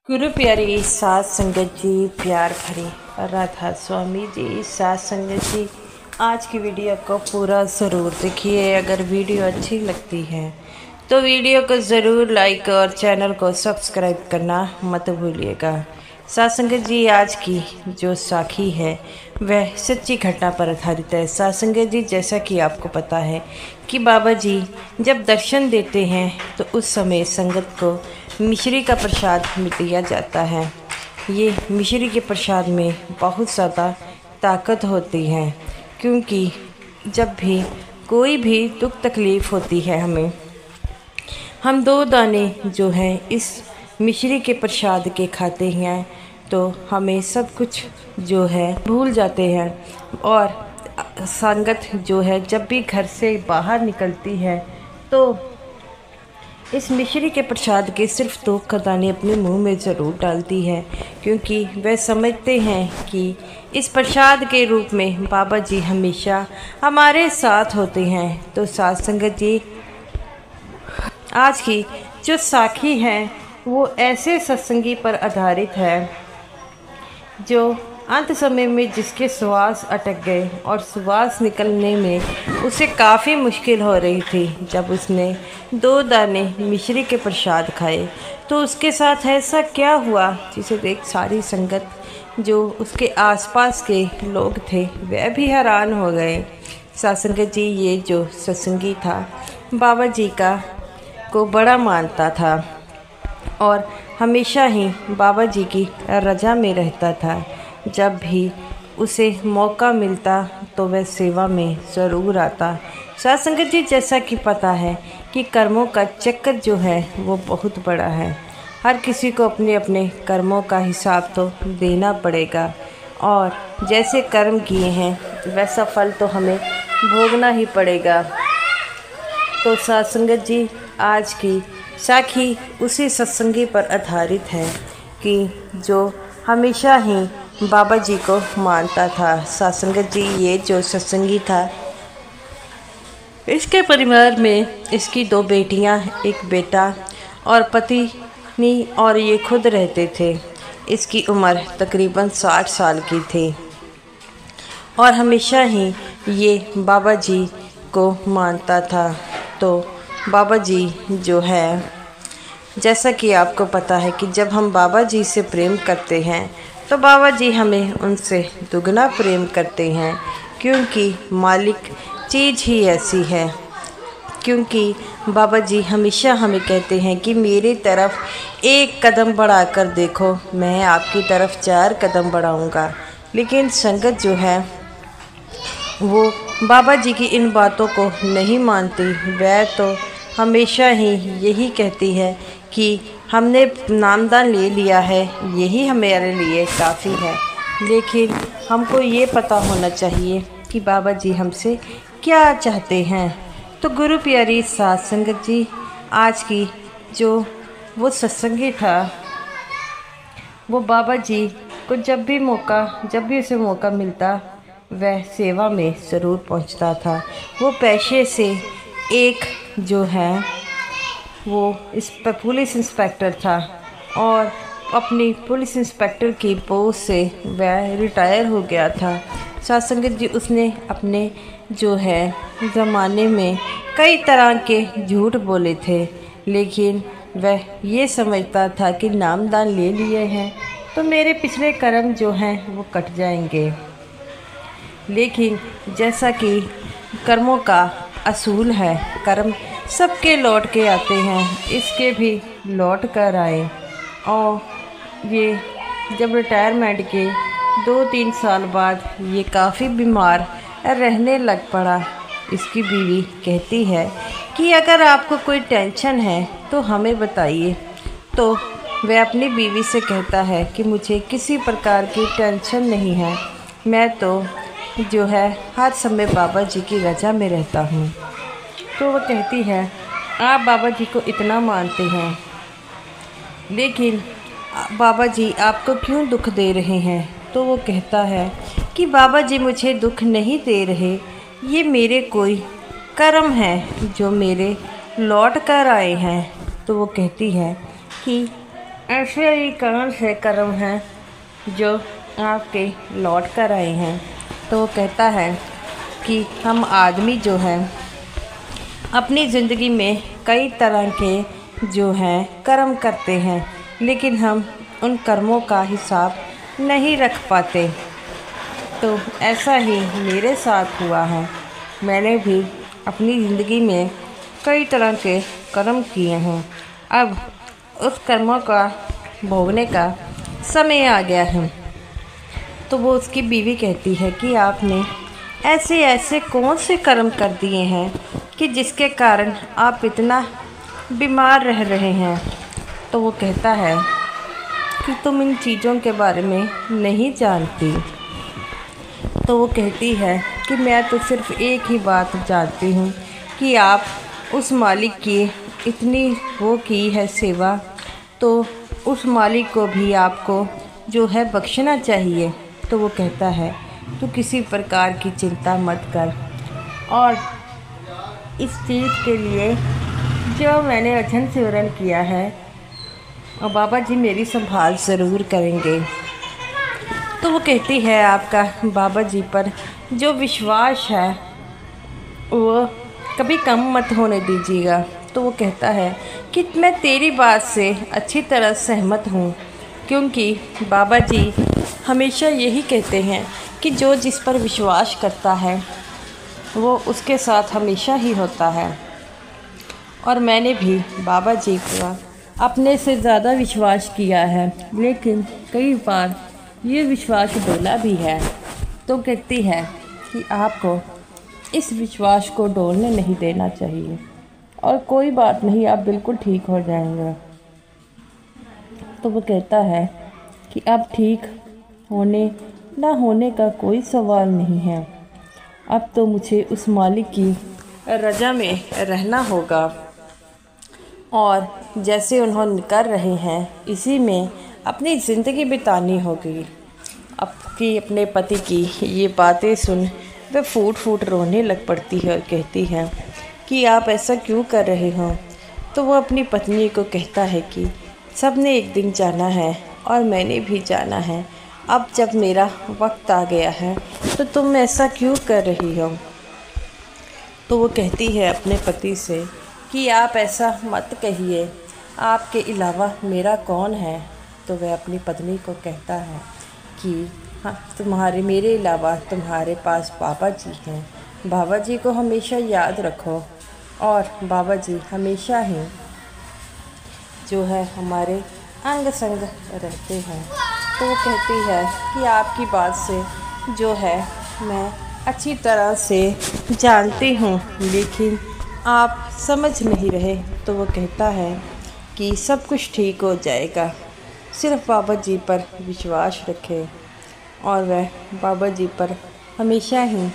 गुरु प्यारी सात संगत जी, प्यार भरी राधा स्वामी जी। सात संगत जी, आज की वीडियो को पूरा ज़रूर देखिए। अगर वीडियो अच्छी लगती है तो वीडियो को ज़रूर लाइक और चैनल को सब्सक्राइब करना मत भूलिएगा। सात संगत जी, आज की जो साखी है वह सच्ची घटना पर आधारित है। सात संगत जी, जैसा कि आपको पता है कि बाबा जी जब दर्शन देते हैं तो उस समय संगत को मिश्री का प्रसाद दिया जाता है। ये मिश्री के प्रसाद में बहुत ज़्यादा ताकत होती है, क्योंकि जब भी कोई भी दुख तकलीफ़ होती है हम 2 दाने जो हैं इस मिश्री के प्रसाद के खाते हैं तो हमें सब कुछ जो है भूल जाते हैं। और संगत जो है जब भी घर से बाहर निकलती है तो इस मिश्री के प्रसाद के सिर्फ 2 दाने अपने मुंह में ज़रूर डालती है, क्योंकि वह समझते हैं कि इस प्रसाद के रूप में बाबा जी हमेशा हमारे साथ होते हैं। तो सात संगत जी, आज की जो साखी है वो ऐसे सत्संगी पर आधारित है जो अंत समय में जिसके श्वास अटक गए और श्वास निकलने में उसे काफ़ी मुश्किल हो रही थी। जब उसने 2 दाने मिश्री के प्रसाद खाए तो उसके साथ ऐसा क्या हुआ जिसे देख सारी संगत जो उसके आसपास के लोग थे वह भी हैरान हो गए। सात संगत जी, ये जो सत्संगी था बाबा जी को बड़ा मानता था और हमेशा ही बाबा जी की रजा में रहता था। जब भी उसे मौका मिलता तो वह सेवा में ज़रूर आता। सात संगत जी, जैसा कि पता है कि कर्मों का चक्कर जो है वो बहुत बड़ा है। हर किसी को अपने अपने कर्मों का हिसाब तो देना पड़ेगा और जैसे कर्म किए हैं वैसा फल तो हमें भोगना ही पड़ेगा। तो सात संगत जी, आज की साखी उसी सत्संगी पर आधारित है कि जो हमेशा ही बाबा जी को मानता था। सात संगत जी, ये जो सत्संगी था इसके परिवार में इसकी 2 बेटियां, एक बेटा और पत्नी और ये खुद रहते थे। इसकी उम्र तकरीबन 60 साल की थी और हमेशा ही ये बाबा जी को मानता था। तो बाबा जी जो है, जैसा कि आपको पता है कि जब हम बाबा जी से प्रेम करते हैं तो बाबा जी हमें उनसे दुगना प्रेम करते हैं, क्योंकि मालिक चीज़ ही ऐसी है। क्योंकि बाबा जी हमेशा हमें कहते हैं कि मेरी तरफ 1 कदम बढ़ाकर देखो, मैं आपकी तरफ 4 कदम बढ़ाऊंगा। लेकिन संगत जो है वो बाबा जी की इन बातों को नहीं मानती। वह तो हमेशा ही यही कहती है कि हमने नामदान ले लिया है, यही हमारे लिए काफ़ी है। लेकिन हमको ये पता होना चाहिए कि बाबा जी हमसे क्या चाहते हैं। तो गुरु प्यारी सात संगत जी, आज की जो वो सत्संगी था वो बाबा जी को जब भी उसे मौका मिलता वह सेवा में ज़रूर पहुंचता था। वो पेशे से एक जो है वो पुलिस इंस्पेक्टर था और अपनी पुलिस इंस्पेक्टर की पोस्ट से वह रिटायर हो गया था। सात संगत जी, उसने अपने जो है ज़माने में कई तरह के झूठ बोले थे, लेकिन वह ये समझता था कि नामदान ले लिए हैं तो मेरे पिछले कर्म जो हैं वो कट जाएंगे। लेकिन जैसा कि कर्मों का असूल है, कर्म सबके लौट के आते हैं, इसके भी लौट कर आए। और ये जब रिटायरमेंट के 2-3 साल बाद ये काफ़ी बीमार रहने लग पड़ा। इसकी बीवी कहती है कि अगर आपको कोई टेंशन है तो हमें बताइए। तो वह अपनी बीवी से कहता है कि मुझे किसी प्रकार की टेंशन नहीं है, मैं तो जो है हर समय बाबा जी की रजा में रहता हूँ। तो वह कहती है, आप बाबा जी को इतना मानते हैं, लेकिन बाबा जी आपको क्यों दुख दे रहे हैं? तो वो कहता है कि बाबा जी मुझे दुख नहीं दे रहे, ये मेरे कोई कर्म है जो मेरे लौट कर आए हैं। तो वो कहती है कि ऐसे ही कौन से कर्म हैं जो आपके लौट कर आए हैं। तो वो कहता है कि हम आदमी जो हैं अपनी ज़िंदगी में कई तरह के जो हैं कर्म करते हैं, लेकिन हम उन कर्मों का हिसाब नहीं रख पाते। तो ऐसा ही मेरे साथ हुआ है। मैंने भी अपनी ज़िंदगी में कई तरह के कर्म किए हैं। अब उस कर्मों का भोगने का समय आ गया है। तो वो उसकी बीवी कहती है कि आपने ऐसे ऐसे कौन से कर्म कर दिए हैं कि जिसके कारण आप इतना बीमार रह रहे हैं। तो वो कहता है कि तुम इन चीज़ों के बारे में नहीं जानती। तो वो कहती है कि मैं तो सिर्फ़ एक ही बात जानती हूँ कि आप उस मालिक की इतनी वो की है सेवा, तो उस मालिक को भी आपको जो है बख्शना चाहिए। तो वो कहता है तू किसी प्रकार की चिंता मत कर, और इस चीज़ के लिए जो मैंने अध्ययन सिमरन किया है और बाबा जी मेरी संभाल ज़रूर करेंगे। तो वो कहती है आपका बाबा जी पर जो विश्वास है वो कभी कम मत होने दीजिएगा। तो वो कहता है कि मैं तेरी बात से अच्छी तरह सहमत हूँ, क्योंकि बाबा जी हमेशा यही कहते हैं कि जो जिस पर विश्वास करता है वो उसके साथ हमेशा ही होता है। और मैंने भी बाबा जी का अपने से ज़्यादा विश्वास किया है, लेकिन कई बार ये विश्वास डोला भी है। तो कहती है कि आपको इस विश्वास को डोलने नहीं देना चाहिए, और कोई बात नहीं, आप बिल्कुल ठीक हो जाएंगे। तो वो कहता है कि अब ठीक होने ना होने का कोई सवाल नहीं है, अब तो मुझे उस मालिक की रज़ा में रहना होगा, और जैसे उन्होंने कर रहे हैं इसी में अपनी ज़िंदगी बितानी होगी। अपने पति की ये बातें सुन वह फूट फूट रोने लग पड़ती है और कहती है कि आप ऐसा क्यों कर रहे हो। तो वो अपनी पत्नी को कहता है कि सब ने एक दिन जाना है और मैंने भी जाना है। अब जब मेरा वक्त आ गया है तो तुम ऐसा क्यों कर रही हो। तो वो कहती है अपने पति से कि आप ऐसा मत कहिए, आपके अलावा मेरा कौन है। तो वह अपनी पत्नी को कहता है कि हाँ, मेरे अलावा तुम्हारे पास बाबा जी हैं। बाबा जी को हमेशा याद रखो, और बाबा जी हमेशा ही जो है हमारे अंग संग रहते हैं। तो वो कहती है कि आपकी बात से जो है मैं अच्छी तरह से जानती हूँ, लेकिन आप समझ नहीं रहे। तो वो कहता है कि सब कुछ ठीक हो जाएगा, सिर्फ बाबा जी पर विश्वास रखें। और वह बाबा जी पर हमेशा ही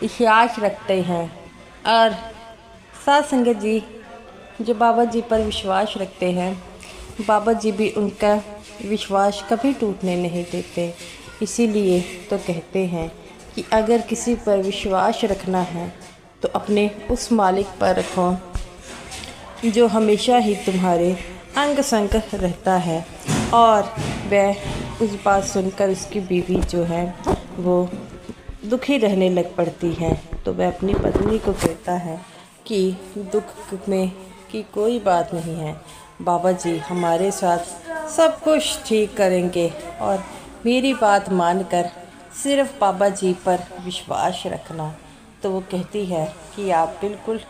विश्वास रखते हैं। और साथ संगत जी जो बाबा जी पर विश्वास रखते हैं, बाबा जी भी उनका विश्वास कभी टूटने नहीं देते। इसीलिए तो कहते हैं कि अगर किसी पर विश्वास रखना है तो अपने उस मालिक पर रखो जो हमेशा ही तुम्हारे अंग संग रहता है। और वह उस बात सुनकर उसकी बीवी जो है वो दुखी रहने लग पड़ती है। तो वह अपनी पत्नी को कहता है कि दुख में की कोई बात नहीं है, बाबा जी हमारे साथ सब कुछ ठीक करेंगे, और मेरी बात मानकर सिर्फ बाबा जी पर विश्वास रखना। तो वो कहती है कि आप बिल्कुल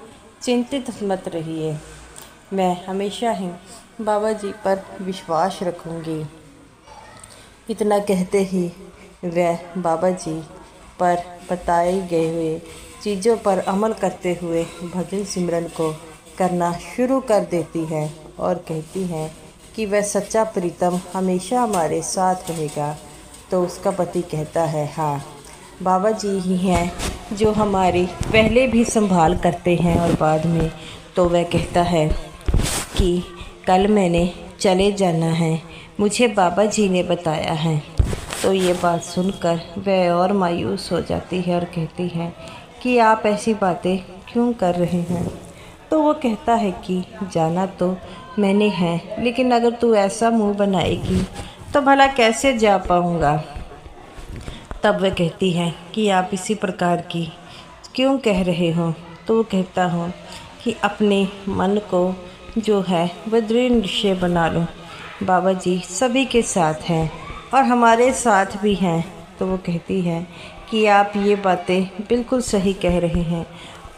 चिंतित मत रहिए, मैं हमेशा ही बाबा जी पर विश्वास रखूँगी। इतना कहते ही वह बाबा जी पर बताए गए हुए चीज़ों पर अमल करते हुए भजन सिमरन को करना शुरू कर देती है और कहती हैं कि वह सच्चा प्रीतम हमेशा हमारे साथ रहेगा। तो उसका पति कहता है हाँ, बाबा जी ही हैं जो हमारी पहले भी संभाल करते हैं और बाद में। तो वह कहता है कि कल मैंने चले जाना है, मुझे बाबा जी ने बताया है। तो ये बात सुनकर वह और मायूस हो जाती है और कहती है कि आप ऐसी बातें क्यों कर रहे हैं। तो वो कहता है कि जाना तो मैंने है, लेकिन अगर तू ऐसा मुंह बनाएगी तो भला कैसे जा पाऊँगा। तब वह कहती है कि आप इसी प्रकार की क्यों कह रहे हो। तो वो कहता हूँ कि अपने मन को जो है वह दृढ़ निश्चय बना लो। बाबा जी सभी के साथ हैं और हमारे साथ भी हैं। तो वो कहती है कि आप ये बातें बिल्कुल सही कह रहे हैं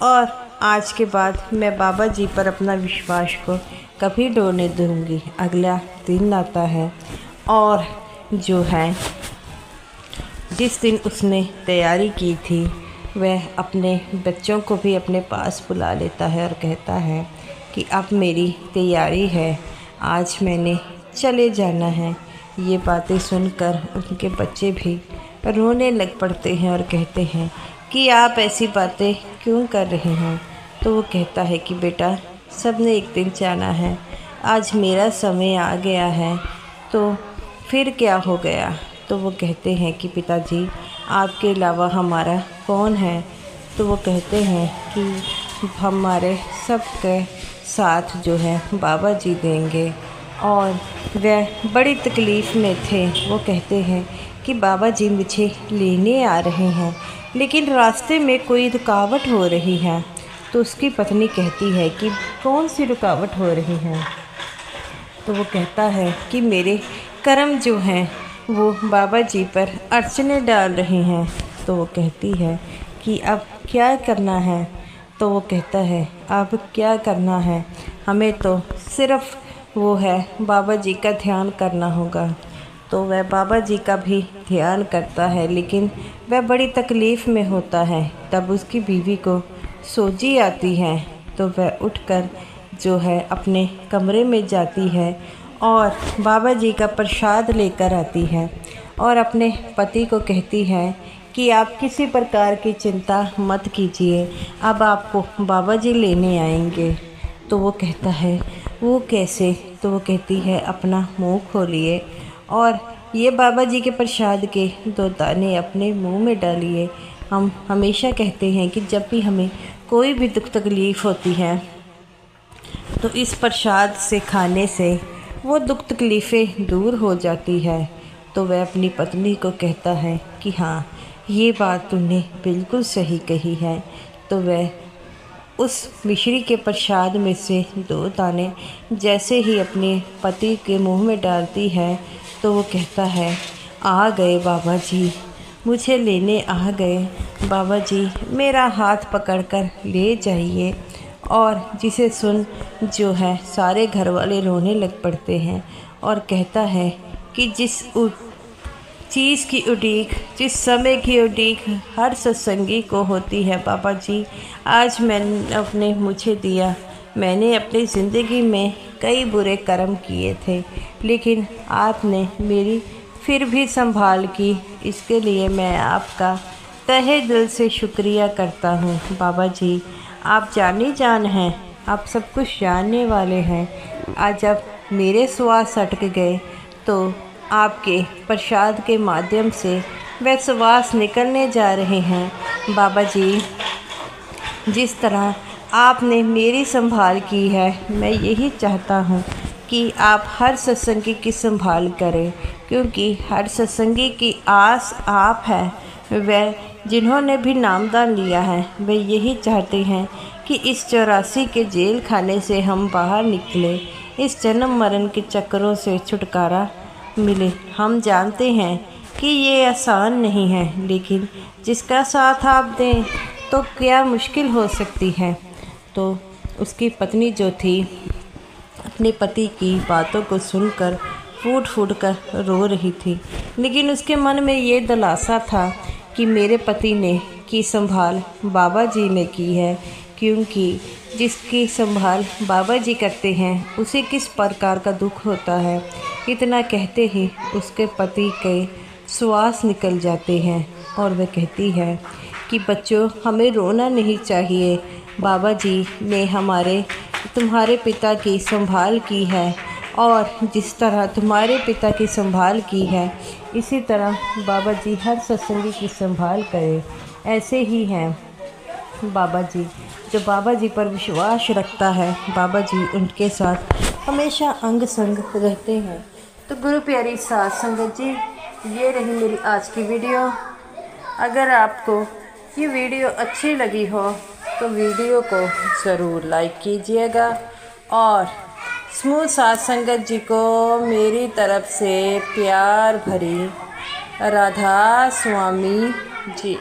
और आज के बाद मैं बाबा जी पर अपना विश्वास को कभी डोलने दूंगी। अगला दिन आता है और जो है जिस दिन उसने तैयारी की थी वह अपने बच्चों को भी अपने पास बुला लेता है और कहता है कि अब मेरी तैयारी है, आज मैंने चले जाना है। ये बातें सुनकर उनके बच्चे भी रोने लग पड़ते हैं और कहते हैं कि आप ऐसी बातें क्यों कर रहे हैं। तो वो कहता है कि बेटा सबने एक दिन जाना है, आज मेरा समय आ गया है तो फिर क्या हो गया। तो वो कहते हैं कि पिताजी आपके अलावा हमारा कौन है। तो वो कहते हैं कि हमारे सबके साथ जो है बाबा जी देंगे और वह बड़ी तकलीफ़ में थे। वो कहते हैं कि बाबा जी मुझे लेने आ रहे हैं लेकिन रास्ते में कोई रुकावट हो रही है। तो उसकी पत्नी कहती है कि कौन सी रुकावट हो रही है। तो वो कहता है कि मेरे कर्म जो हैं वो बाबा जी पर अड़चने डाल रहे हैं। तो वो कहती है कि अब क्या करना है। तो वो कहता है अब क्या करना है, हमें तो सिर्फ़ वो है बाबा जी का ध्यान करना होगा। तो वह बाबा जी का भी ध्यान करता है लेकिन वह बड़ी तकलीफ़ में होता है। तब उसकी बीवी को सोजी आती है तो वह उठकर जो है अपने कमरे में जाती है और बाबा जी का प्रसाद लेकर आती है और अपने पति को कहती है कि आप किसी प्रकार की चिंता मत कीजिए, अब आपको बाबा जी लेने आएंगे। तो वो कहता है वो कैसे। तो वो कहती है अपना मुंह खोलिए और ये बाबा जी के प्रसाद के 2 दाने अपने मुंह में डालिए। हम हमेशा कहते हैं कि जब भी हमें कोई भी दुख तकलीफ़ होती है तो इस प्रसाद से खाने से वो दुख तकलीफ़ें दूर हो जाती है। तो वह अपनी पत्नी को कहता है कि हाँ ये बात तूने बिल्कुल सही कही है। तो वह उस मिश्री के प्रसाद में से 2 दाने जैसे ही अपने पति के मुंह में डालती है तो वो कहता है आ गए बाबा जी, मुझे लेने आ गए बाबा जी, मेरा हाथ पकड़कर ले जाइए। और जिसे सुन जो है सारे घर वाले रोने लग पड़ते हैं और कहता है कि जिस चीज़ की उड़ीक, जिस समय की उड़ीक हर सत्संगी को होती है बाबा जी, आज मैंने मुझे दिया। मैंने अपनी ज़िंदगी में कई बुरे कर्म किए थे लेकिन आपने मेरी फिर भी संभाल की, इसके लिए मैं आपका तहे दिल से शुक्रिया करता हूँ। बाबा जी आप जानी जान हैं, आप सब कुछ जानने वाले हैं। आज जब मेरे श्वास अटक गए तो आपके प्रसाद के माध्यम से वह श्वास निकलने जा रहे हैं। बाबा जी जिस तरह आपने मेरी संभाल की है, मैं यही चाहता हूँ कि आप हर सत्संगी की संभाल करें, क्योंकि हर सत्संगी की आस आप है। वह जिन्होंने भी नामदान लिया है वे यही चाहते हैं कि इस 84 के जेल खाने से हम बाहर निकले, इस जन्म मरण के चक्करों से छुटकारा मिले। हम जानते हैं कि ये आसान नहीं है, लेकिन जिसका साथ आप दें तो क्या मुश्किल हो सकती है। तो उसकी पत्नी जो थी अपने पति की बातों को सुनकर फूट फूट कर रो रही थी, लेकिन उसके मन में ये दिलासा था कि मेरे पति ने की संभाल बाबा जी ने की है, क्योंकि जिसकी संभाल बाबा जी करते हैं उसे किस प्रकार का दुख होता है। इतना कहते ही उसके पति के श्वास निकल जाते हैं और वह कहती है कि बच्चों हमें रोना नहीं चाहिए, बाबा जी ने तुम्हारे पिता की संभाल की है और जिस तरह तुम्हारे पिता की संभाल की है इसी तरह बाबा जी हर सत्संगी की संभाल करें। ऐसे ही हैं बाबा जी, जो बाबा जी पर विश्वास रखता है बाबा जी उनके साथ हमेशा अंग संग रहते हैं। तो गुरु प्यारी साध संगत जी, ये रही मेरी आज की वीडियो। अगर आपको ये वीडियो अच्छी लगी हो तो वीडियो को ज़रूर लाइक कीजिएगा और स्मूथ साध संगत जी को मेरी तरफ से प्यार भरी राधा स्वामी जी।